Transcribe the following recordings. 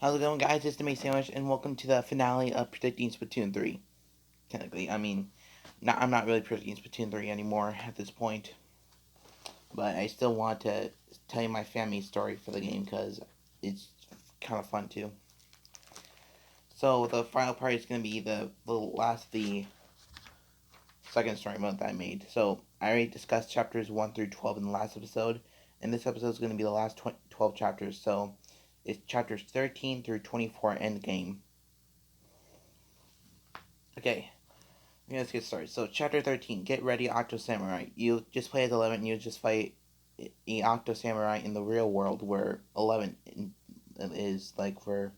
How's it going, guys? It's the May Sandwich, and welcome to the finale of predicting Splatoon 3. Technically, I'm not really predicting Splatoon 3 anymore at this point, but I still want to tell you my family story for the game because it's kind of fun too. So the final part is going to be the last of the second story mode that I made. So I already discussed chapters 1 through 12 in the last episode, and this episode is going to be the last 12 chapters. So it's chapters 13 through 24 endgame. Okay, let's get started. So, Chapter 13, Get Ready, Octo Samurai. You just play as 11, and you just fight a Octo Samurai in the real world where 11 is, like, where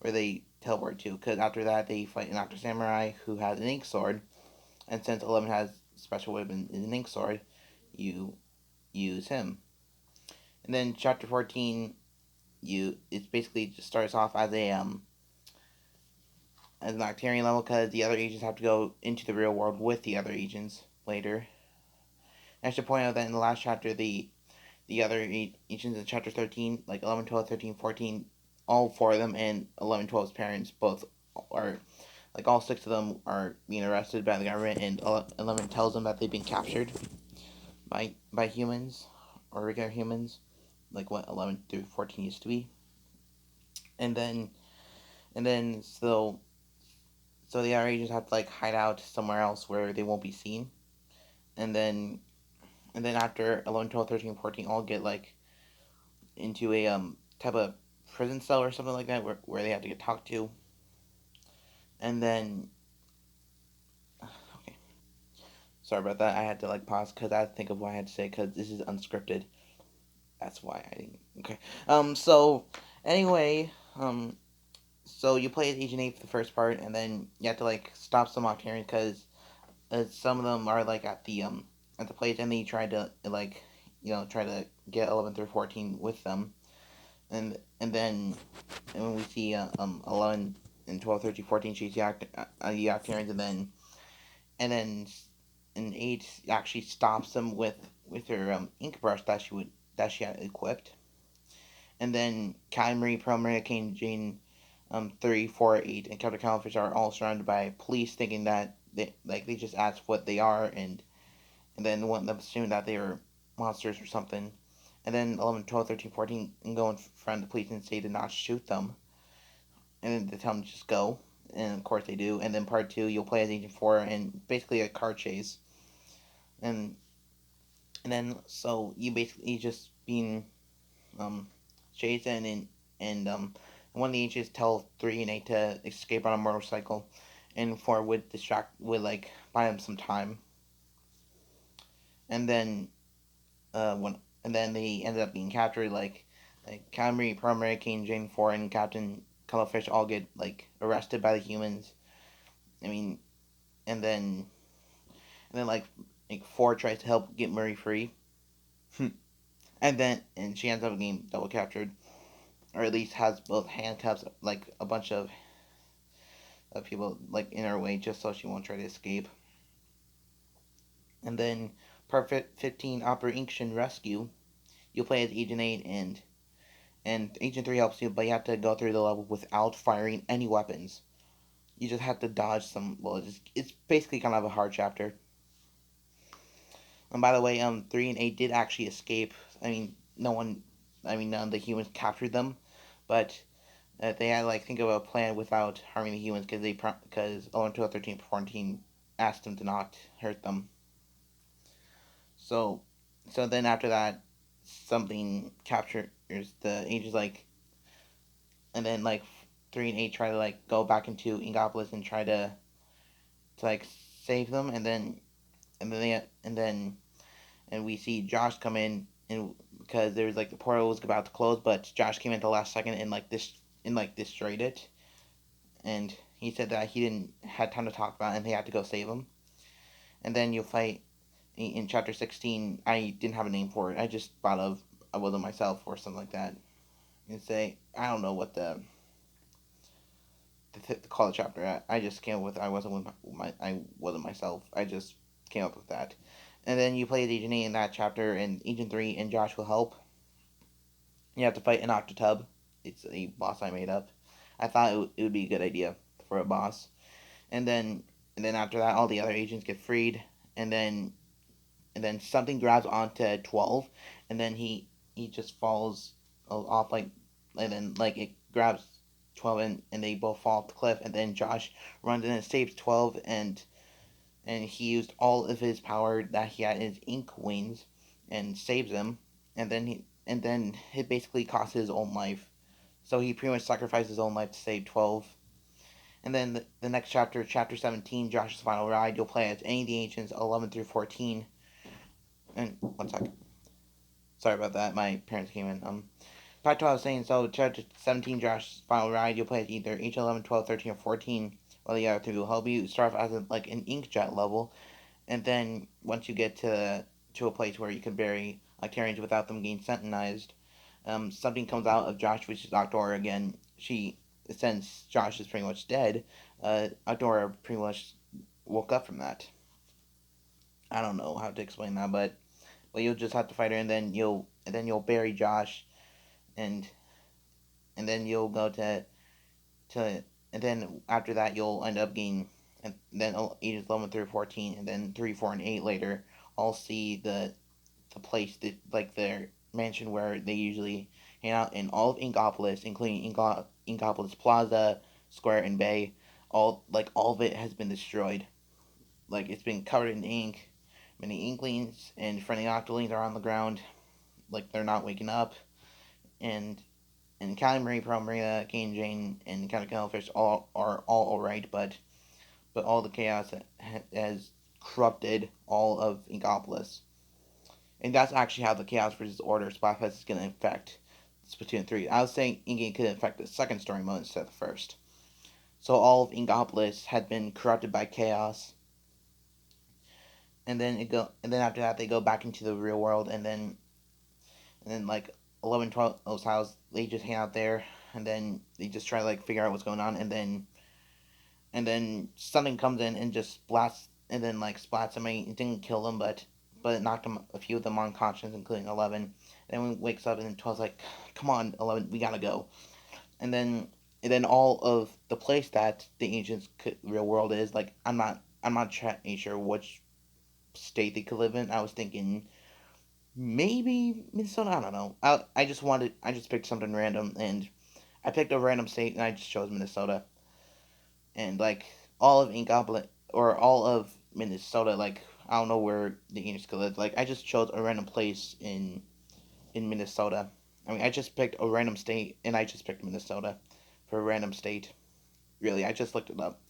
they teleport to. Because after that, they fight an Octo Samurai who has an ink sword, and since 11 has special weapon in an ink sword, you use him. And then Chapter 14, it basically just starts off as an Octarian level because the other agents have to go into the real world with the other agents later. I should point out that in the last chapter, the other agents in chapter 13, like 11, 12, 13, 14, all four of them and 11, 12's parents both are, like all six of them are being arrested by the government, and 11 tells them that they've been captured by humans, or regular humans, like what 11 through 14 used to be. And then, so the other agents have to like hide out somewhere else where they won't be seen. And then after 11, 12, 13, 14 all get like into a type of prison cell or something like that where they have to get talked to. And then okay, sorry about that. I had to like pause because I had to think of what I had to say because this is unscripted. That's why I didn't. Okay. So anyway, so you play as Agent 8 for the first part, and then you have to like stop some Octarians because some of them are like at the place, and they try to like try to get 11 through 14 with them, and when we see 11 and 12, 13, 14 chase the Octarians, and then and 8 actually stops them with her ink brush that she had equipped, and then Memory, Pro, Kane, Jane, 3, 4, 8, and Captain Califish are all surrounded by police, thinking that they just asked what they are, and then one of them assume that they are monsters or something. And then 11, 12, 13, 14 and go in front of the police and say to not shoot them. And then they tell them to just go. And of course they do. And then part 2, you'll play as Agent 4 and basically a car chase. And then so you basically just being chased, and one of the agents tell 3 and 8 to escape on a motorcycle, and 4 would like buy them some time. And then and then they ended up being captured. Like Camry, Pro-American, Jane 4, and Captain Cuttlefish all get like arrested by the humans. I mean, and then like 4 tries to help get Murray free, and she ends up getting double captured, or at least has both handcuffs, like a bunch of people like in her way just so she won't try to escape. And then part 15, Operation Rescue, you play as Agent 8, and Agent 3 helps you, but you have to go through the level without firing any weapons. You just have to dodge some. Well, it's basically kind of a hard chapter. And by the way, 3 and 8 did actually escape. I mean, none of the humans captured them, but they had to like think of a plan without harming the humans because 11, 12, 13, 14 asked them to not hurt them. So then after that, something captures the agents, like, and then like 3 and 8 try to like go back into Ingopolis and try to like save them, and we see Josh come in, and because there's like the portal was about to close, but Josh came in at the last second and destroyed it, and he said that he didn't had time to talk about it and they had to go save him. And then you'll fight in chapter 16. I didn't have a name for it. I just thought of I wasn't myself or something like that, and say I don't know what to call the chapter. I just came up with I wasn't myself. I just came up with that. And then you play as Agent 8 in that chapter, and Agent 3 and Josh will help. You have to fight an Octotub. It's a boss I made up. I thought it would be a good idea for a boss. And then after that, all the other agents get freed, and then something grabs onto 12, and then he just falls off like, and then like it grabs 12, and they both fall off the cliff, and then Josh runs in and saves 12, and he used all of his power that he had in his ink wings and saves him, and then it basically costs his own life. So he pretty much sacrificed his own life to save 12. And then the next chapter, chapter 17, Josh's Final Ride, you'll play as any of the agents 11 through 14. And one second. Sorry about that. My parents came in. Back to what I was saying. So, chapter 17, Josh's Final Ride, you'll play as either H11, 12, 13, or 14. While the other three will help you. Start off as like an inkjet level. And then once you get to a place where you can bury Octarians without them getting sentinized, something comes out of Josh, which is Octora again. Since Josh is pretty much dead, Octora pretty much woke up from that. I don't know how to explain that, but you'll just have to fight her, and then you'll bury Josh, and and then you'll go to and then after that you'll end up getting, and then ages 11 through 14, and then 3, 4, and 8 later, I'll see the place that like their mansion where they usually hang out in all of Inkopolis, including Inkopolis Plaza, Square, and Bay. All of it has been destroyed. Like it's been covered in ink. Many inklings and friendly octolings are on the ground, like they're not waking up. And Callie Marie, Pearl Maria, Kane Jane, and Captain Cuttlefish all are all alright, but all the chaos has corrupted all of Inkopolis. And that's actually how the Chaos versus Order Splatfest is going to affect Splatoon 3. I was saying in-game could affect the second story mode instead of the first. So all of Inkopolis had been corrupted by chaos, and then after that they go back into the real world, and then like 11, 12 those house they just hang out there, and then they just try to like figure out what's going on, and then something comes in and just splats, and then like splats somebody. It didn't kill them, but it knocked them, a few of them unconscious, including 11. And then when he wakes up, and then 12's like, "Come on, 11, we gotta go." And then all of the place that the ancients real world is, like I'm not sure which state they could live in. I was thinking maybe Minnesota. I don't know. I just picked something random, and I picked a random state, and I just chose Minnesota. And like all of Inkopolis or all of Minnesota, like I don't know where the ancients could live. Like I just chose a random place in Minnesota. I mean, I just picked a random state, and I just picked Minnesota for a random state. Really, I just looked it up.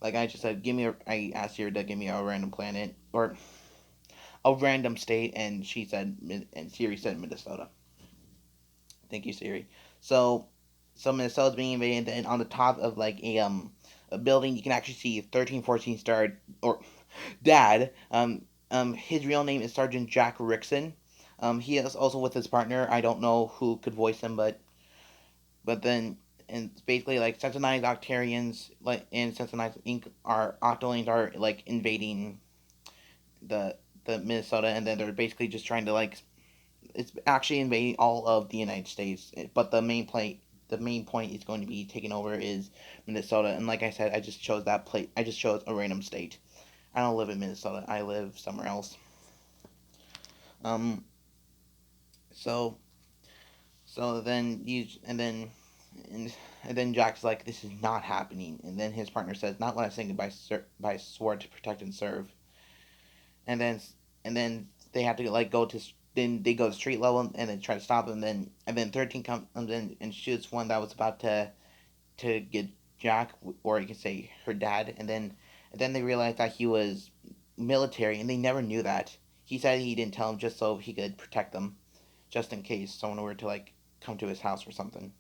Like I just said, I asked her to give me a random planet or a random state, and she said, and Siri said Minnesota. Thank you, Siri. So, so Minnesota's being invaded, and on the top of like a building, you can actually see 13, 14 star or dad. His real name is Sergeant Jack Rickson. He is also with his partner. I don't know who could voice him, but then and it's basically like Sentinized Octarians like and Sentinized Inc. are Octolings are like invading the Minnesota, and then they're basically just trying to like it's actually invading all of the United States. But the main point is going to be taking over is Minnesota. And like I said, I just chose that place. I just chose a random state. I don't live in Minnesota. I live somewhere else. Um. So then and then Jack's like, this is not happening. And then his partner says, not when I say goodbye by sword to protect and serve. And then they have to like go to then they go to street level and then try to stop him. And then 13 comes in and shoots one that was about to get Jack, or you can say her dad. And then they realize that he was military, and they never knew that. He said he didn't tell him just so he could protect them, just in case someone were to like come to his house or something.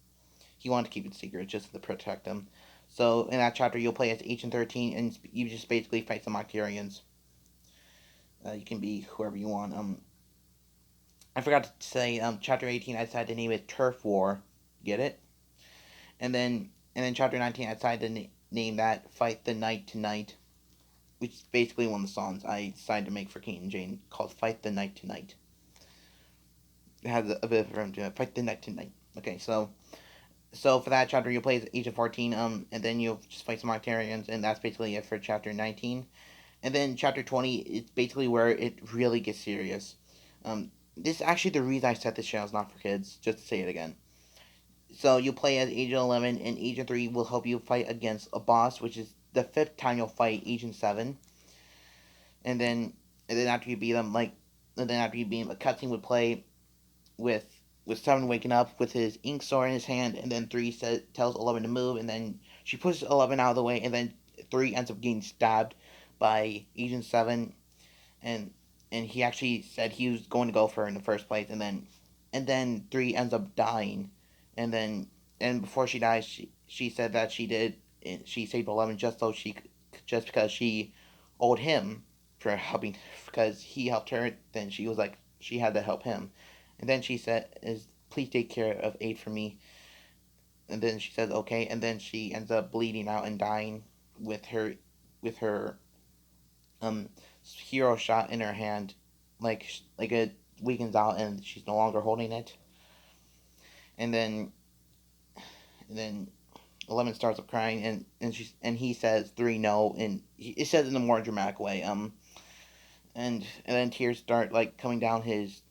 He wanted to keep it secret just to protect them. So in that chapter, you'll play as Agent 13, and you just basically fight some Octarians. You can be whoever you want. I forgot to say, chapter 18, I decided to name it Turf War. Get it? And then chapter 19, I decided to name that Fight the Night Tonight, which is basically one of the songs I decided to make for Kate and Jane, called Fight the Night Tonight. It has a bit of a rhyme to it. Fight the Night Tonight. Okay, so So for that chapter, you play as Agent 14, and then you'll just fight some Octarians, and that's basically it for chapter 19. And then chapter 20, it's basically where it really gets serious. This is actually the reason I said this channel is not for kids, just to say it again. So you play as Agent 11, and Agent 3 will help you fight against a boss, which is the fifth time you'll fight Agent 7. And then, after you beat them, a cutscene would play with with 7 waking up with his ink sword in his hand, and then 3 tells 11 to move, and then she pushes 11 out of the way, and then 3 ends up getting stabbed by Agent 7, and he actually said he was going to go for her in the first place, and then 3 ends up dying, and then and before she dies, she said that she saved 11 just because she owed him for helping, because he helped her. Then she was like she had to help him, and then she said, "Is please take care of 8 for me." And then she says okay, and then she ends up bleeding out and dying with her with her um hero shot in her hand, like it weakens out and she's no longer holding it. And then and then 11 starts up crying, and he says 3 no, and it says in a more dramatic way. And then tears start like coming down his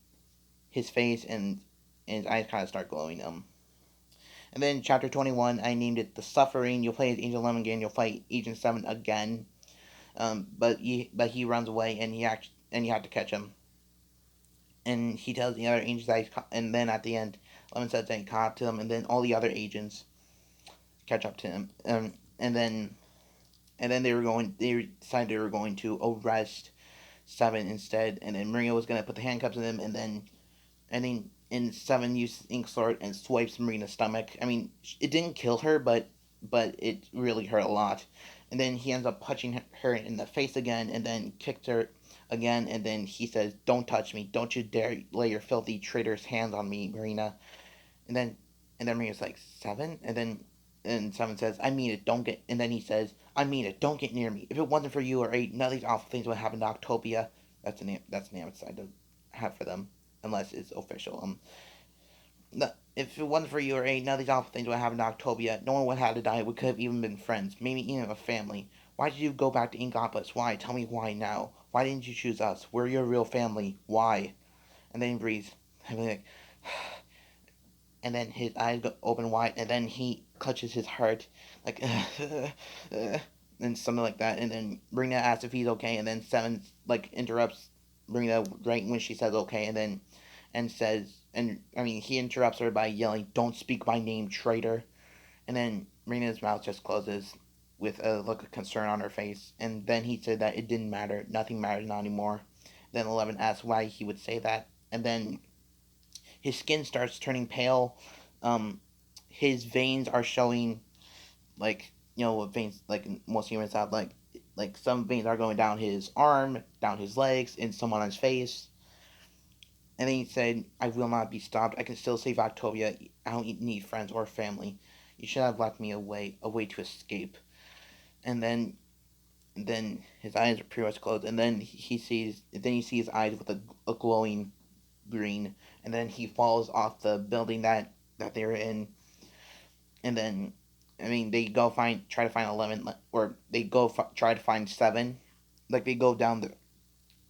face, and his eyes kind of start glowing. And then chapter 21, I named it The Suffering. You'll play as Agent 11 again. You'll fight Agent 7 again. But he runs away, and you have to catch him. And he tells the other agents that and then at the end, 11 says that he caught up to him, and then all the other agents catch up to him. And then they decided they were going to arrest 7 instead, and then Maria was going to put the handcuffs on him, and 7 uses ink sword and swipes Marina's stomach. I mean, it didn't kill her, but it really hurt a lot. And then he ends up punching her in the face again, and then kicked her again. And then he says, "Don't touch me! Don't you dare lay your filthy traitor's hands on me, Marina!" And then Marina's like, "7?" And 7 says, "I mean it. Don't get." And then he says, "I mean it. Don't get near me. If it wasn't for you or 8, none of these awful things would happen to Octopia." That's the name. That's the name I decided to have for them, unless it's official. No, if it wasn't for you or 8, none of these awful things would happen to Octopia. No one would have to die. We could have even been friends, maybe even a family. Why did you go back to Inkopolis? Why? Tell me why now. Why didn't you choose us? We're your real family. Why? And then he breathes. And like, and then his eyes go open wide, and then he clutches his heart, like, and something like that. And then Brina asks if he's okay, and then 7 like interrupts Brina right when she says okay, and says, and I mean, he interrupts her by yelling, "Don't speak my name, traitor!" And then Brina's mouth just closes with a look of concern on her face. And then he said that it didn't matter, nothing matters now anymore. Then 11 asks why he would say that, and then his skin starts turning pale. Um, his veins are showing, like, what veins like most humans have, like some veins are going down his arm, down his legs, and some on his face. And then he said, "I will not be stopped. I can still save Octavia. I don't need friends or family. You should have left me a way to escape." And then his eyes are pretty much closed, and then you see his eyes with a glowing green, and then he falls off the building that they were in. And then, I mean, they try to find 11, or they try to find 7. Like, they go down the,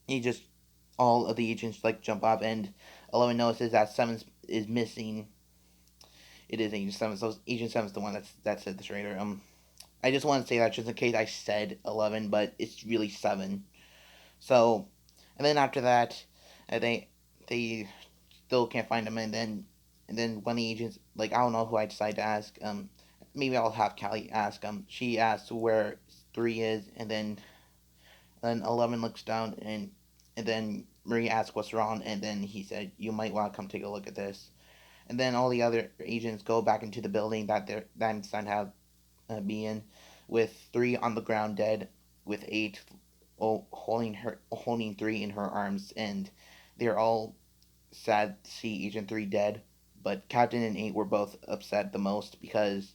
he just, all of the agents, like, jump off, and 11 notices that 7 is missing. It is Agent 7, so Agent 7 is the one that said the traitor. I just want to say that just in case I said 11, but it's really 7. So, and then after that, they still can't find him, and then one of the agents, like, I don't know who I decide to ask. Maybe I'll have Callie ask. She asks where 3 is, and then 11 looks down, and then Marie asks what's wrong, and then he said, "You might want to come take a look at this." And then all the other agents go back into the building that Einstein have be in, with 3 on the ground dead, with 8 holding 3 in her arms, and they're all sad to see Agent 3 dead. But Captain and 8 were both upset the most because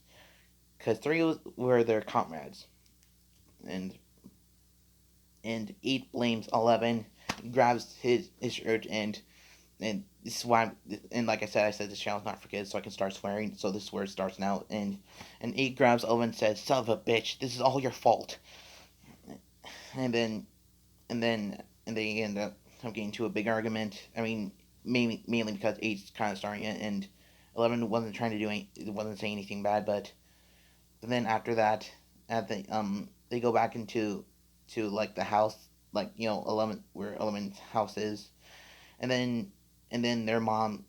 3 were their comrades, and 8 blames 11, grabs his shirt, and this is why and like I said this channel's not for kids, so I can start swearing. So this is where it starts now. And 8 grabs 11 and says, "Son of a bitch, this is all your fault." And then and they end up getting into a big argument. I mean, mainly because 8's kind of starting it, and 11 wasn't trying to do wasn't saying anything bad. But then after that, at the they go back into to like the house, like 11, where 11's house is. And then their mom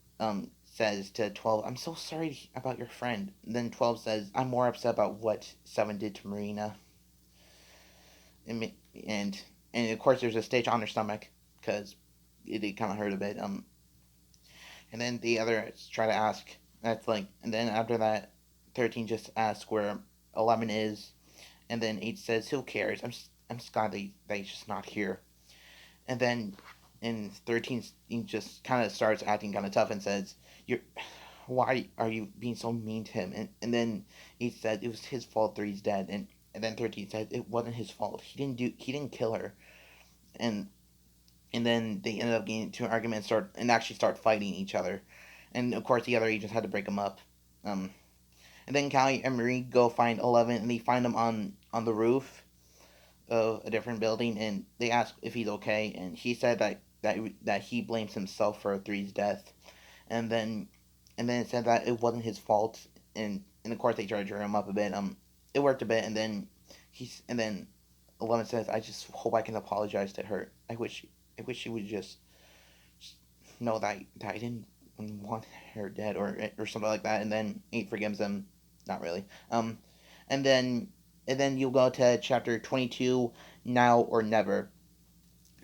says to 12, "I'm so sorry about your friend." And then 12 says, "I'm more upset about what 7 did to Marina." And of course there's a stitch on her stomach because it kind of hurt a bit. And then the others try to ask. That's like, and then after that, 13 just asks where 11 is, and then 8 says, "Who cares? I'm just glad that he's just not here." And then in 13 he just kind of starts acting kind of tough and says, "You're why are you being so mean to him?" And then 8 said it was his fault that he's dead. And then 13 said it wasn't his fault. He didn't kill her. And and then they ended up getting into an argument, actually start fighting each other. And of course the other agents had to break them up. Um, and then Callie and Marie go find 11, and they find him on the roof of a different building, and they ask if he's okay, and he said that he blames himself for three's death. And then and then it said that it wasn't his fault. And of course they tried to cheer him up a bit. It worked a bit, and then 11 says, "I just hope I can apologize to her. I wish she would just know that I didn't want her dead," or something like that. And then 8 forgives him. Not really. And then you'll go to chapter 22, Now or Never.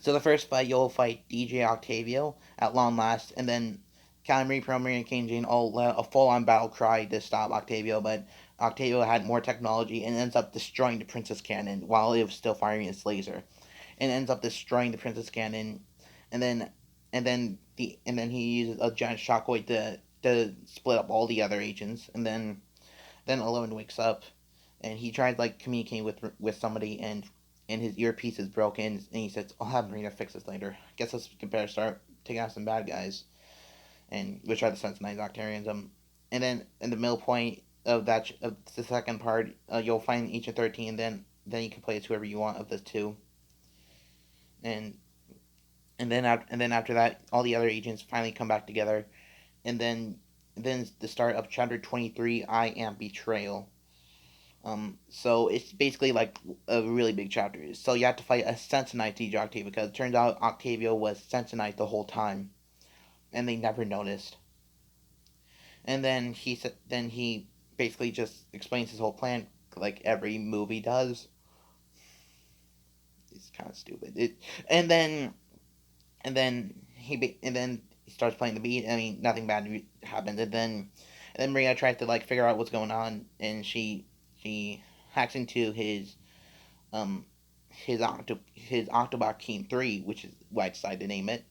So the first fight, you'll fight DJ Octavio at long last, and then Calamari, Promary, and King Jane all let a full-on battle cry to stop Octavio, but Octavio had more technology and ends up destroying the Princess Cannon while it was still firing its laser, and ends up destroying the Princess Cannon. And then and then he uses a giant shockwave to split up all the other agents. And then 11 wakes up, and he tries like communicating with somebody, and his earpiece is broken, and he says, "I'll have Marina fix this later. Guess let's better start taking out some bad guys," and which are the Sentinels Octarians. And then in the middle point of the second part, you'll find each of 13, and then you can play as whoever you want of the two. And and then after that, all the other agents finally come back together, and then the start of chapter 23, I Am Betrayal. So it's basically like a really big chapter. So you have to fight a Sentinite to teach Octavio, because it turns out Octavio was Sentinite the whole time, and they never noticed. And then he basically just explains his whole plan, like every movie does. It's kind of stupid. And then and then he starts playing the beat. I mean, nothing bad happened. And then Maria tries to like figure out what's going on, and she hacks into um his Octobot King 3, which is what I decided to name it,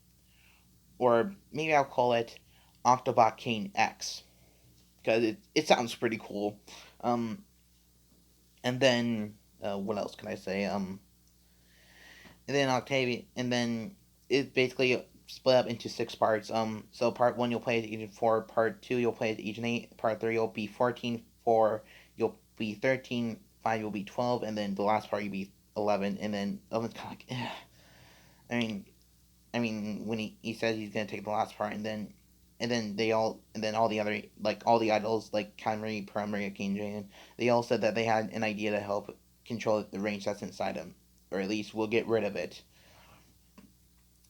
or maybe I'll call it Octobot King X, because it sounds pretty cool. Um, and then what else can I say? And then Octavia, and then it basically split up into 6 parts. So part one you'll play as Agent 4, part two you'll play as Agent 8, part three you'll be 14, 4 you'll be 13, 5 you'll be 12, and then the last part you'll be 11. And then 11's kind of like, eh. I mean, when he says he's gonna take the last part, and then all the other, like all the idols like Camry, Primary, King Jane, they all said that they had an idea to help control the range that's inside him, or at least we'll get rid of it.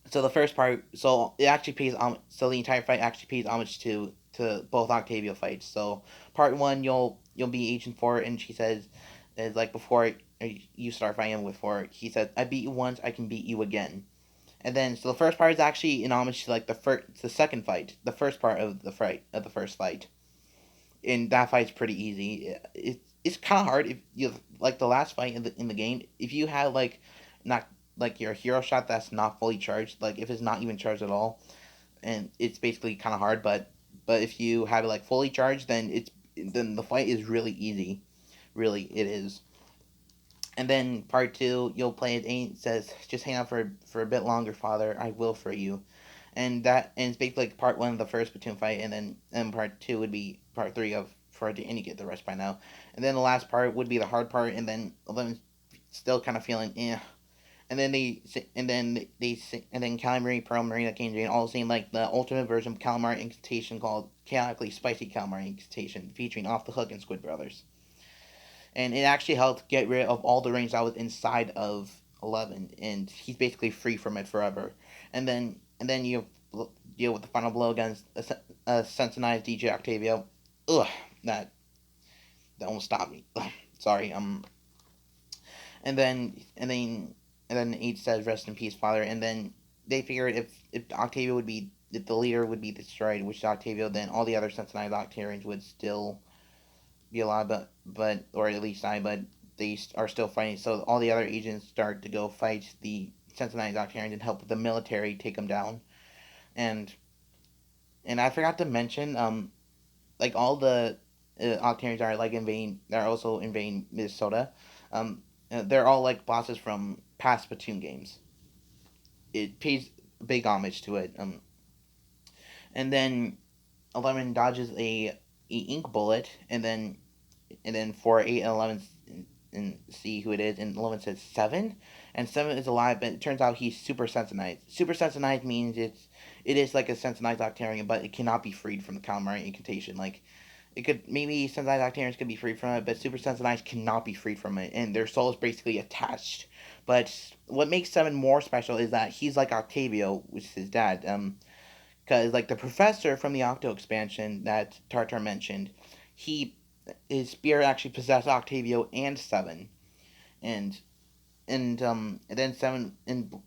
So the first part, so it actually pays so the entire fight actually pays homage to both Octavio fights. So part one, you'll be Agent 4, and she says, is like before you start fighting with 4, he says, "I beat you once, I can beat you again." And then so the first part is actually in homage to like the second fight, the first part of the first fight, and that fight's pretty easy. It's kind of hard if you like the last fight in the game. If you have like not like your hero shot that's not fully charged, like if it's not even charged at all, and it's basically kind of hard. But if you have it like fully charged, then the fight is really easy. Really, it is. And then part two, you'll play as Says, "Just hang out for a bit longer, father. I will for you." and it's basically like part one of the first Splatoon fight, and part two would be part three of for the and you get the rest by now, and then the last part would be the hard part, and then 11 still kind of feeling and then and then Calamari, Pearl, Marina, King Jane all saying like the ultimate version of Calamari Incantation called Chaotically Spicy Calamari Incantation featuring Off the Hook and Squid Brothers, and it actually helped get rid of all the rings that was inside of 11, and he's basically free from it forever. And then you deal with the final blow against a sensitized DJ Octavio. Ugh, that that almost stopped me. Sorry. And then and then and then H says, "Rest in peace, father." And then they figured if Octavio would be if the leader would be destroyed, which is Octavio, then all the other sensitized Octarians would still be alive, but or at least die, but they are still fighting. So all the other agents start to go fight the Cincinnati Octarians and help the military take them down. And I forgot to mention, like all the Octarians are like invading. They're also invading Minnesota. They're all like bosses from past Splatoon games. It pays big homage to it. And then 11 dodges a ink bullet, and then 4, 8, and 11 and see who it is, and 11 says 7, and 7 is alive, but it turns out he's super sensitized. Super sensitized means it is like a sensitized Octarian, but it cannot be freed from the Calamari incantation. Like, it could, maybe sensitized Octarians could be freed from it, but super sensitized cannot be freed from it, and their soul is basically attached. But what makes 7 more special is that he's like Octavio, which is his dad, because like the professor from the Octo expansion that Tartar mentioned, he his spirit actually possessed Octavio and 7, and and then 7 and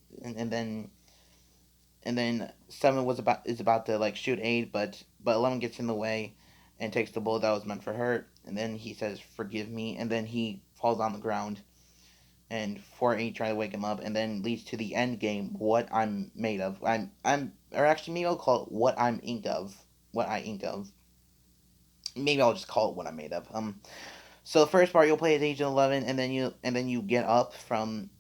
then 7 is about to like shoot 8, but 11 gets in the way and takes the bullet that was meant for her, and then he says forgive me, and then he falls on the ground, and 4-8 try to wake him up, and then leads to the end game, what I'm made of. Or actually maybe I'll call it what I'm inked of. What I inked of. Maybe I'll just call it what I'm made of. So the first part you'll play as Agent 11, and then you get up from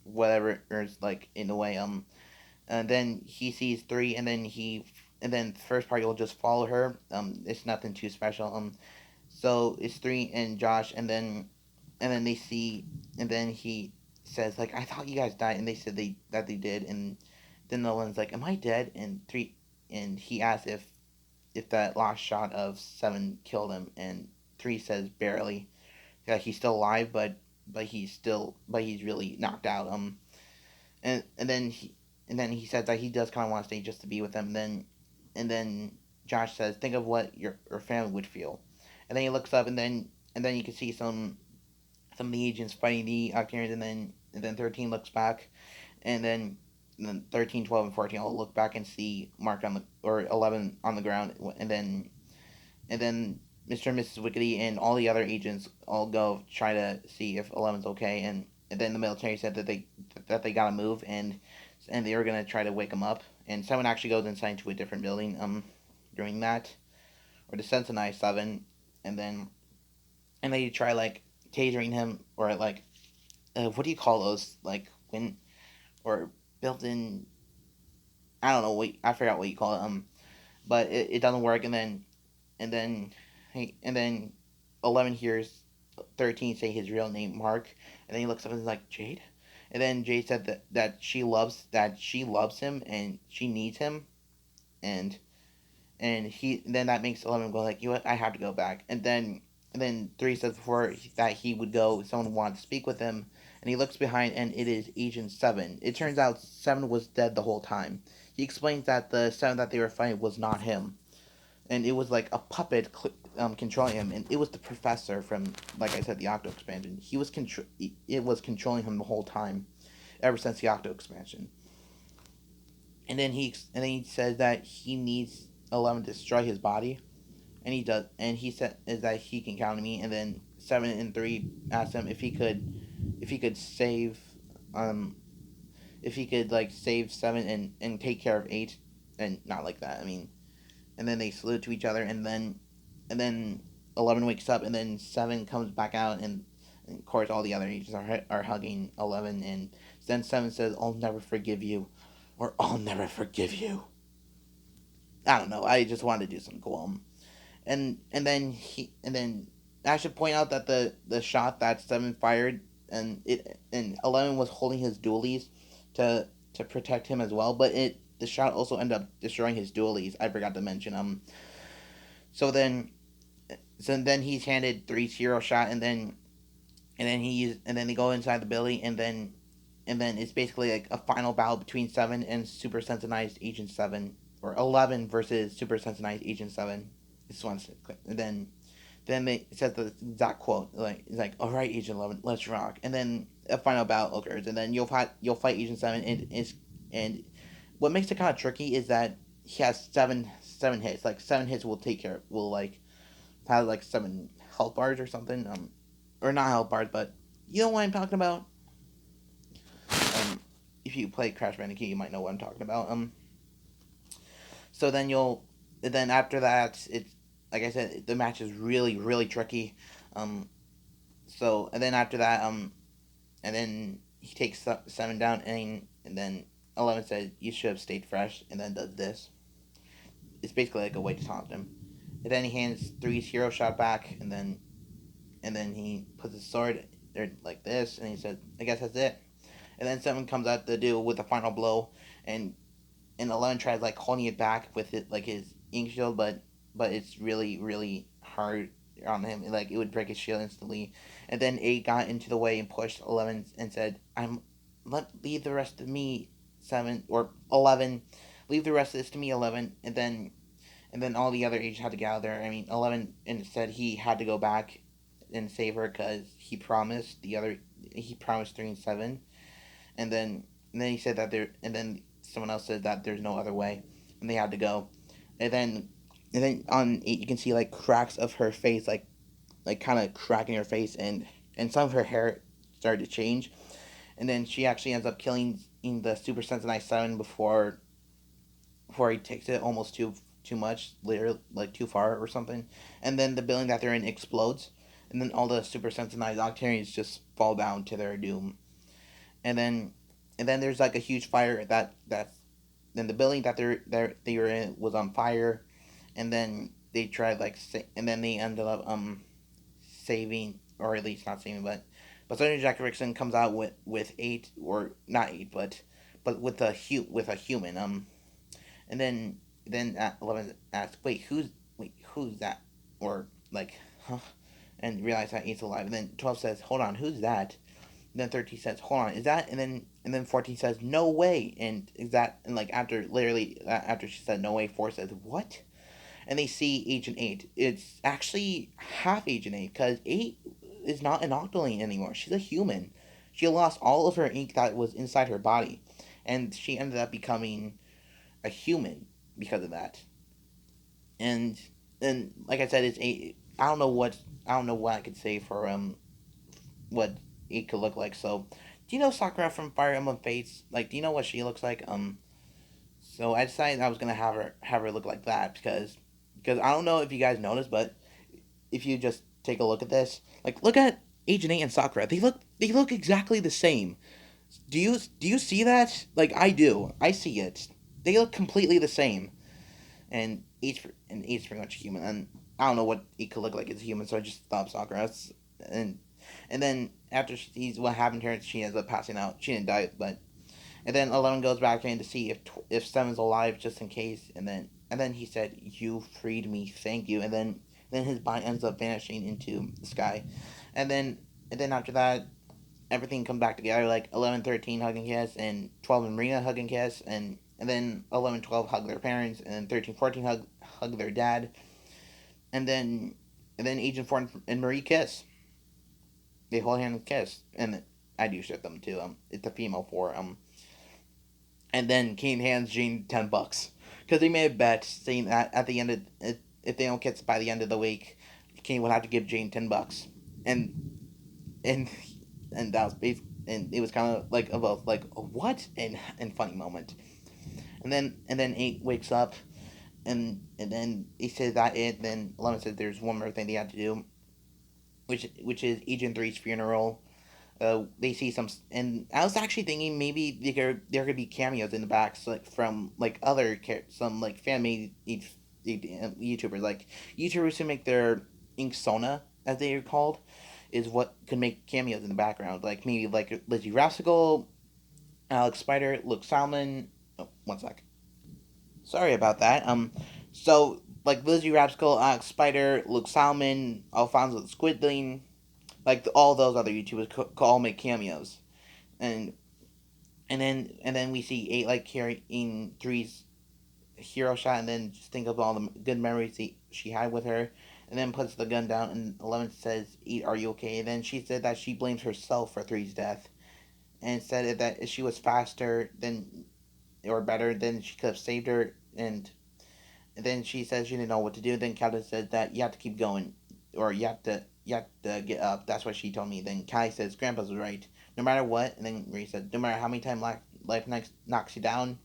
whatever is like in the way. And then he sees 3, and then the first part you'll just follow her. It's nothing too special. So it's 3 and Josh, and then they see, and then he says like, I thought you guys died, and they said they did, and then the one's like, am I dead? And 3, and he asks if that last shot of 7 killed him, and 3 says barely. Yeah, he's still alive, but he's really knocked out. And then he says that he does kind of want to stay just to be with them. And then Josh says, think of what your family would feel. And then he looks up, and then you can see some of the agents fighting the Octarians, and then 13 looks back, and then 13, 12, and 14 all look back and see marked on the or 11 on the ground, and then Mr. and Mrs. Wickedy and all the other agents all go try to see if 11's okay, and then the military said that they gotta move, and they were gonna try to wake him up, and someone actually goes inside to a different building during that, or to sensitize 7, and then they try like tasering him, or like what do you call those, like when or built in, I don't know what I forgot what you call it, but it doesn't work, and then and then 11 hears 13 say his real name, Mark, and then he looks up and is like, Jade, and then Jade said that she loves him and she needs him, and then that makes 11 go like, you know what, I have to go back, and then 3 says before that he would go, someone wanted to speak with him, and he looks behind, and it is Agent 7. It turns out 7 was dead the whole time. He explains that the 7 that they were fighting was not him, and it was like a puppet controlling him, and it was the professor from, like I said, the Octo expansion. It was controlling him the whole time, ever since the Octo expansion. And then he says that he needs 11 to destroy his body, and he does. And he said is that he can count on me. And then 7 and 3 asked him if he could save um if he could like save 7 and take care of 8, and not like that. I mean, and then they salute to each other, and then 11 wakes up, and then 7 comes back out, and of course all the other agents are hugging 11, and then 7 says, I'll never forgive you. or I'll never forgive you. I don't know. I just wanted to do something cool. And then I should point out that the shot that Seven fired and 11 was holding his dualies to to protect him as well, but it the shot also ended up destroying his dualies. I forgot to mention. So then so then he's handed Three's hero shot, and then they go inside the building, and then it's basically like a final battle between Seven and super sensitized Agent Seven, or 11 versus super sensitized Agent Seven. This one's and then they said the exact quote, like it's like, "All right, Agent 11, let's rock." And then a final battle occurs, and then you'll fight Agent Seven, and what makes it kind of tricky is that he has seven hits. Like 7 hits will take care will like have like 7 health bars or something. Or not health bars, but you know what I'm talking about. Um, if you play Crash Bandicoot, you might know what I'm talking about. So then then after that, it's like I said, the match is really tricky. Um, and then after that, and then he takes 7 down, and then 11 says you should have stayed fresh, and then does this. It's basically like a way to taunt him. And then he hands Three's hero shot back, and then he puts his sword there like this, and he says, "I guess that's it." And then 7 comes out to do with the final blow, and 11 tries like holding it back with it like his ink shield, but it's really hard on him. Like it would break his shield instantly. And then 8 got into the way and pushed 11 and said, "I'm leave the rest to me, 7 or 11. Leave the rest of this to me, 11." And then all the other agents had to get out there. I mean, 11 and said he had to go back and save her because he promised 3 and 7. And then he said that and then someone else said that there's no other way, and they had to go. And then on 8 you can see like cracks of her face, like kind of cracking her face, and some of her hair started to change. And then she actually ends up killing in the Super Sensei 7 before he takes it almost too much, literally like too far or something. And then the building that they're in explodes, and then all the Super Sensei Octarians just fall down to their doom. And then there's like a huge fire that then the building that they were in was on fire, and then they tried and then they ended up saving, or at least not saving, but Sergeant Jack Rickson comes out with 8, or not 8, but with a human, and then 11 asks, wait, who's that, or like, huh, and realize that 8's alive, and then 12 says, hold on, who's that? And then 13 says, hold on, is that? And then 14 says, no way. And is that? And like after literally after she said no way, 4 says, what? And they see Agent 8. It's actually half Agent 8, because 8 is not an Octoling anymore. She's a human. She lost all of her ink that was inside her body, and she ended up becoming a human because of that. And like I said, it's 8. I don't know what I could say for what it could look like. So, do you know Sakura from Fire Emblem Fates? Like, do you know what she looks like? So I decided I was gonna have her look like that, because I don't know if you guys noticed, but if you just take a look at this, like look at Agent 8 and Sakura, they look exactly the same. Do you see that? Like I do, I see it. They look completely the same, and eight's pretty much human, and I don't know what it could look like as a human, so I just thought Sakura. And then after she sees what happened to her, she ends up passing out. She didn't die, but and then 11 goes back in to see if 7's alive, just in case. And then he said, "You freed me, thank you." And then his body ends up vanishing into the sky. And then after that, everything comes back together. Like 11, 13 hug and kiss, and 12 and Marina hug and kiss, and then 11, 12 hug their parents, and then 13, 14 hug their dad, and then Agent 4 and Marie kiss. They hold hand and kiss, and I do ship them too. It's a female 4. And then Kane hands Jane $10 because they made a bet saying that at the end of if they don't kiss by the end of the week, Kane would have to give Jane $10, and and that was and it was kind of like about like a what and funny moment. And then 8 wakes up, and then he says that it. Then 11 says there's one more thing they have to do, which is Agent 3's funeral. they see some, and I was actually thinking maybe there could be cameos in the back, so, like from like some like fan made YouTubers, like YouTubers who make their Inksona, as they are called, is what could make cameos in the background, like maybe like Lizzie Rascal, Alex Spider, Luke Salmon. Oh, one sec. Sorry about that. So like Lizzie Rapskull, Alex Spider, Luke Salmon, Alfonso the Squidling, like all those other YouTubers could all make cameos, and and then we see eight like carrying three's hero shot, and then just think of all the good memories she had with her, and then puts the gun down, and 11 says, "Eight, are you okay?" And then she said that she blames herself for three's death, and said that if she was faster than or better, then she could have saved her, and then she says she didn't know what to do. Then Callie says that you have to keep going, or you have to get up. That's what she told me. Then Kai says Grandpa's right. No matter what. And then Marie said, no matter how many times life knocks you down.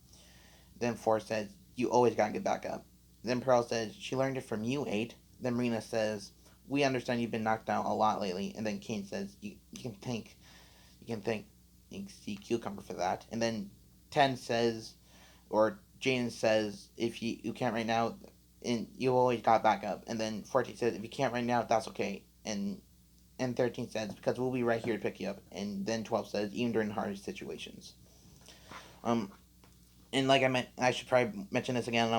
Then Forrest says you always gotta get back up. Then Pearl says she learned it from you, Eight. Then Marina says we understand you've been knocked down a lot lately. And then Kane says you can thank see Cucumber for that. And then 10 says, or Jane says, if you can't right now, and you always got back up. And then 14 says, if you can't right now, that's okay. And 13 says, because we'll be right here to pick you up. And then 12 says, even during hardest situations. Um, and like I meant, I should probably mention this again.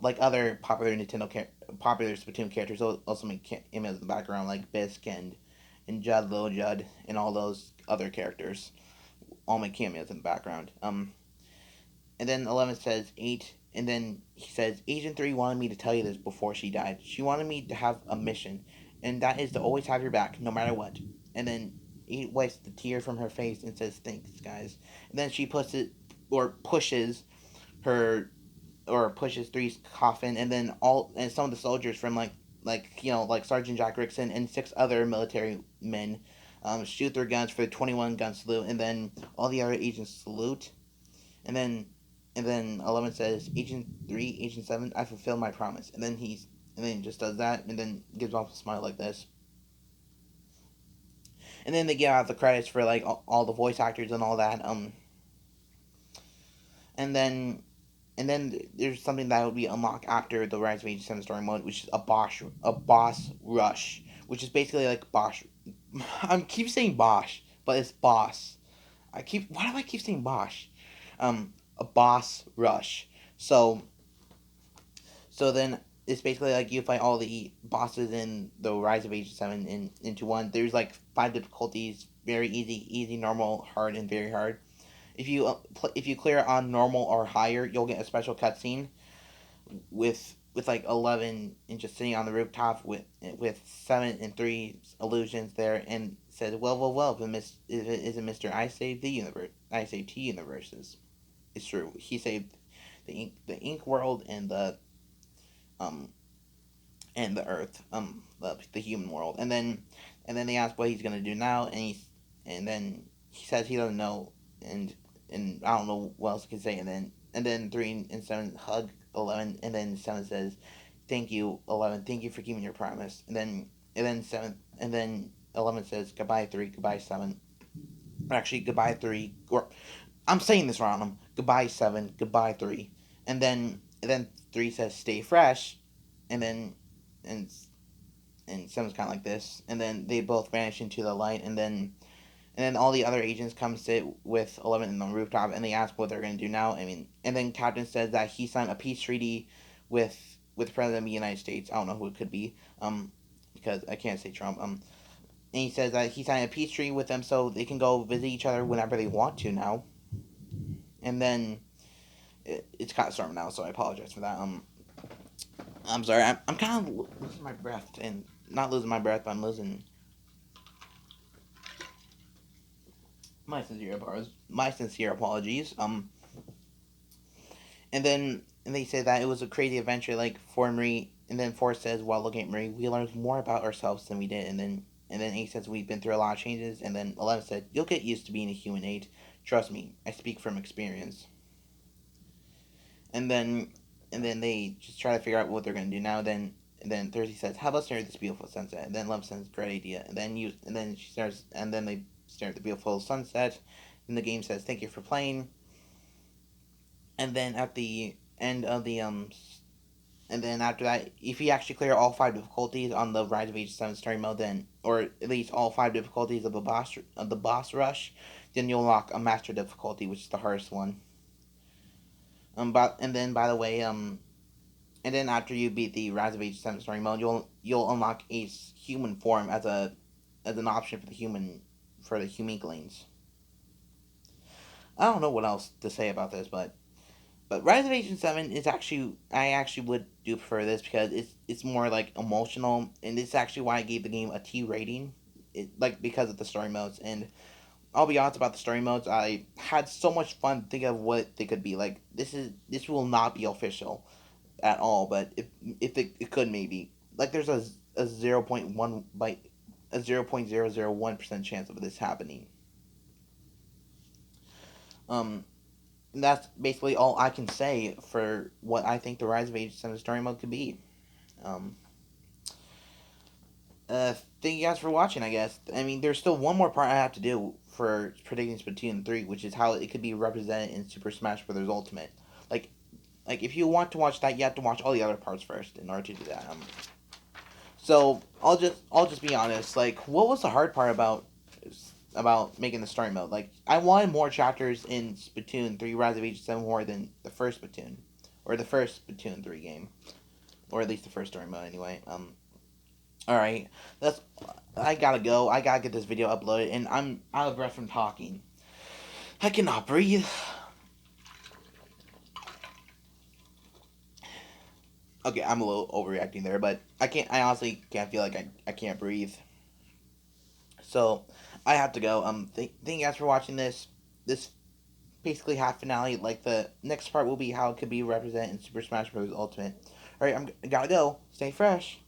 Like other popular Splatoon characters also make cameos in the background, like Bisk and Judd, Little Judd, and all those other characters all make cameos in the background. And then 11 says 8, and then he says Agent 3 wanted me to tell you this before she died. She wanted me to have a mission, and that is to always have your back no matter what. And then 8 wipes the tear from her face and says thanks, guys. And then she puts it, or pushes her, or pushes three's coffin, and then some of the soldiers from like Sergeant Jack Rickson and 6 other military men shoot their guns for the 21 gun salute, and then all the other agents salute, and then 11 says, Agent 3, Agent 7, I fulfilled my promise. And then just does that, and then gives off a smile like this. And then they give out the credits for like all the voice actors and all that. And then and then there's something that will be unlocked after the Rise of Agent 7 story mode, which is a boss rush, which is basically like Bosch. I keep saying Bosch, but it's boss. Why do I keep saying Bosch? A boss rush. So then it's basically like you fight all the bosses in the Rise of Age 7 into one. There's like 5 difficulties: very easy, normal, hard, and very hard. If you clear on normal or higher, you'll get a special cutscene with like 11 and just sitting on the rooftop with 7 and 3 illusions there, and says, well, if it isn't Mr. I saved the universe, I saved 2 universes. It's true. He saved the ink world um and the Earth, the human world, and then they ask what he's gonna do now, and then he says he doesn't know, and I don't know what else he can say, and then 3 and 7 hug 11, and then 7 says, "Thank you, 11. Thank you for keeping your promise." And then 7, and then 11 says, "Goodbye 3, goodbye 7." Or actually, goodbye 3, or I'm saying this wrong. Goodbye 7, goodbye 3, and then 3 says, "Stay fresh," and then and and Sim's kind of like this, and then they both vanish into the light, and then all the other agents come sit with 11 in the rooftop, and they ask what they're going to do now. I mean, and then Captain says that he signed a peace treaty with the president of the United States. I don't know who it could be, because I can't say Trump. And he says that he signed a peace treaty with them so they can go visit each other whenever they want to now. And then it's kind of storming now, so I apologize for that. I'm sorry. I'm kind of losing my breath, and not losing my breath, but I'm losing my sincere apologies. And they say that it was a crazy adventure, like for Marie. And then Forrest says, while looking at Marie, we learned more about ourselves than we did. And then 8 says we've been through a lot of changes. And then 11 said, you'll get used to being a human, 8. Trust me, I speak from experience. And then they just try to figure out what they're gonna do now. And then Thursday says, how about stare at this beautiful sunset? And then 11 says, great idea. And then she starts, and then they stare at the beautiful sunset. And the game says, "Thank you for playing." And then at the end of the and then after that, if you actually clear all 5 difficulties on the Rise of Age 7 story mode, then, or at least all 5 difficulties of the boss rush, then you'll unlock a master difficulty, which is the hardest one. But and then by the way, and then after you beat the Rise of Age 7 story mode, you'll unlock a human form as an option for the humanklings. I don't know what else to say about this, but Rise of Age 7 is actually, I actually would do prefer this because it's more like emotional, and it's actually why I gave the game a T rating, like because of the story modes. And I'll be honest about the story modes, I had so much fun thinking of what they could be. Like this will not be official at all, but if it could maybe, like there's a 0.1 by a 0.001% chance of this happening. Um, and that's basically all I can say for what I think the Rise of Age 7 story mode could be. Um, thank you guys for watching. I guess, I mean, there's still one more part I have to do for predicting Splatoon 3, which is how it could be represented in Super Smash Bros. Ultimate. Like, like if you want to watch that, you have to watch all the other parts first in order to do that. So I'll just be honest. Like, what was the hard part about making the story mode? Like, I wanted more chapters in Splatoon 3 Rise of Age 7 more than the first Splatoon, or the first Splatoon 3 game, or at least the first story mode anyway. All right, that's I gotta go. I gotta get this video uploaded, and I'm out of breath from talking. I cannot breathe. Okay, I'm a little overreacting there, but I can't. I honestly can't feel like I can't breathe. So I have to go. Thank you guys for watching this basically half finale. Like the next part will be how it could be represented in Super Smash Bros. Ultimate. All right, I gotta go. Stay fresh.